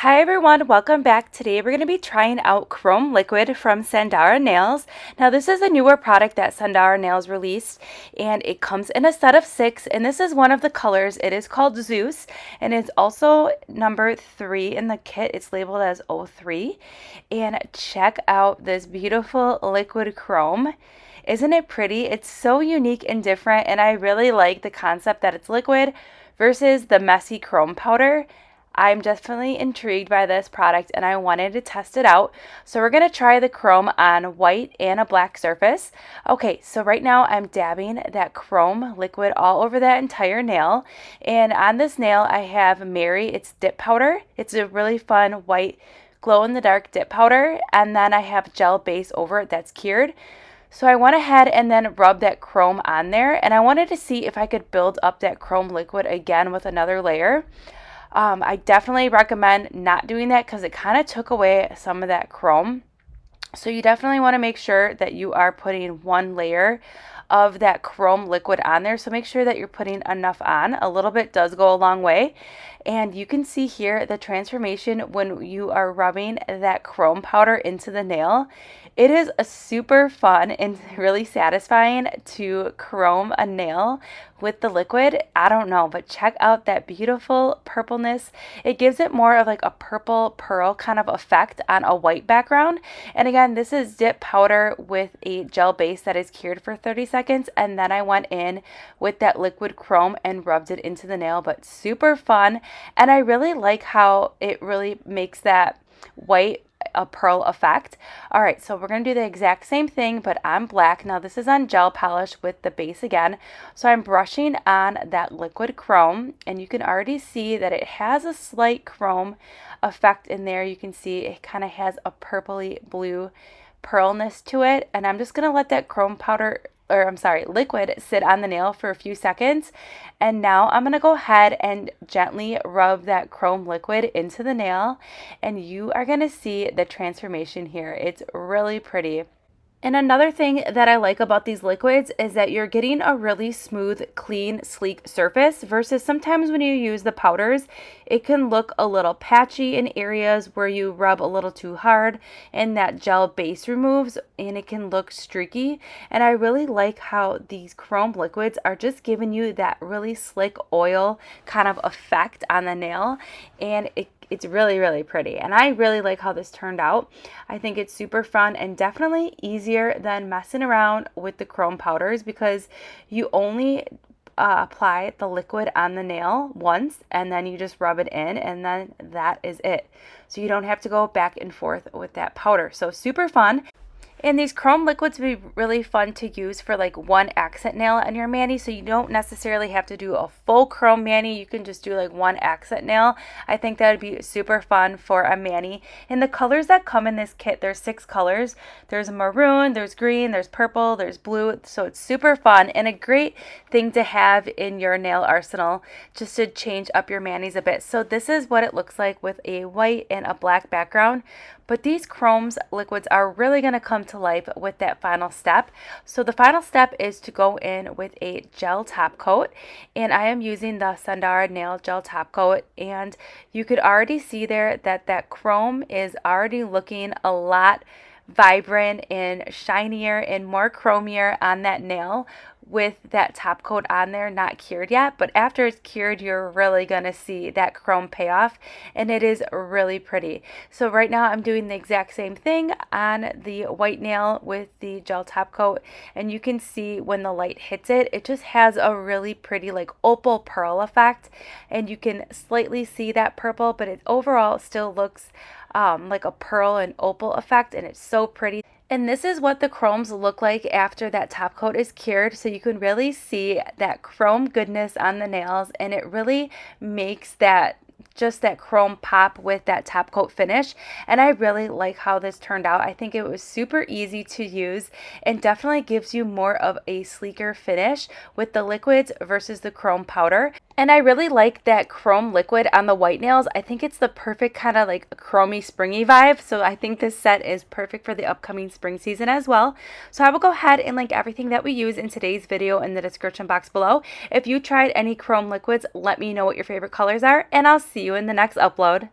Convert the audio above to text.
Hi everyone, welcome back. Today we're going to be trying out Chrome Liquid from Sundara Nails. Now this is a newer product that Sundara Nails released and it comes in a set of 6 and this is one of the colors. It is called Zeus and it's also number 3 in the kit. It's labeled as 03 and check out this beautiful liquid chrome. Isn't it pretty? It's so unique and different and I really like the concept that it's liquid versus the messy chrome powder. I'm definitely intrigued by this product and I wanted to test it out. So we're going to try the chrome on white and a black surface. Okay, so right now I'm dabbing that chrome liquid all over that entire nail. And on this nail I have Mary, it's dip powder. It's a really fun white glow-in-the-dark dip powder. And then I have gel base over it that's cured. So I went ahead and then rubbed that chrome on there. And I wanted to see if I could build up that chrome liquid again with another layer. I definitely recommend not doing that because it kind of took away some of that chrome. So you definitely want to make sure that you are putting one layer of that chrome liquid on there. So make sure that you're putting enough on. A little bit does go a long way. And you can see here the transformation when you are rubbing that chrome powder into the nail. It is a super fun and really satisfying to chrome a nail with the liquid. I don't know, but check out that beautiful purpleness. It gives it more of like a purple pearl kind of effect on a white background. And again, this is dip powder with a gel base that is cured for 30 seconds. And then I went in with that liquid chrome and rubbed it into the nail, but super fun. And I really like how it really makes that white a pearl effect. All right, so we're going to do the exact same thing, but on black. Now this is on gel polish with the base again. So I'm brushing on that liquid chrome and you can already see that it has a slight chrome effect in there. You can see it kind of has a purpley blue pearlness to it. And I'm just going to let that chrome powder liquid sit on the nail for a few seconds. And now I'm going to go ahead and gently rub that chrome liquid into the nail. And you are going to see the transformation here. It's really pretty. And another thing that I like about these liquids is that you're getting a really smooth, clean, sleek surface versus sometimes when you use the powders, it can look a little patchy in areas where you rub a little too hard and that gel base removes and it can look streaky. And I really like how these chrome liquids are just giving you that really slick oil kind of effect on the nail, and it's really, really pretty. And I really like how this turned out. I think it's super fun and definitely easier than messing around with the chrome powders because you only apply the liquid on the nail once and then you just rub it in and then that is it. So you don't have to go back and forth with that powder. So super fun. And these chrome liquids would be really fun to use for like one accent nail on your mani. So you don't necessarily have to do a full chrome mani. You can just do like one accent nail. I think that would be super fun for a mani. And the colors that come in this kit, there's 6 colors. There's maroon, there's green, there's purple, there's blue. So it's super fun and a great thing to have in your nail arsenal just to change up your manis a bit. So this is what it looks like with a white and a black background. But these chromes liquids are really going to come to life with that final step. So the final step is to go in with a gel top coat. And I am using the Sundara Nail Gel Top Coat. And you could already see there that that chrome is already looking a lot vibrant and shinier and more chromier on that nail with that top coat on there, not cured yet, but after it's cured you're really gonna see that chrome payoff and it is really pretty. So right now I'm doing the exact same thing on the white nail with the gel top coat, and you can see when the light hits it, it just has a really pretty like opal pearl effect, and you can slightly see that purple, but it overall still looks like a pearl and opal effect, and it's so pretty. And this is what the chromes look like after that top coat is cured. So you can really see that chrome goodness on the nails, and it really makes that just that chrome pop with that top coat finish. And I really like how this turned out. I think it was super easy to use and definitely gives you more of a sleeker finish with the liquids versus the chrome powder. And I really like that chrome liquid on the white nails. I think it's the perfect kind of like chromy springy vibe. So I think this set is perfect for the upcoming spring season as well. So I will go ahead and link everything that we use in today's video in the description box below. If you tried any chrome liquids, let me know what your favorite colors are, and I'll see you in the next upload.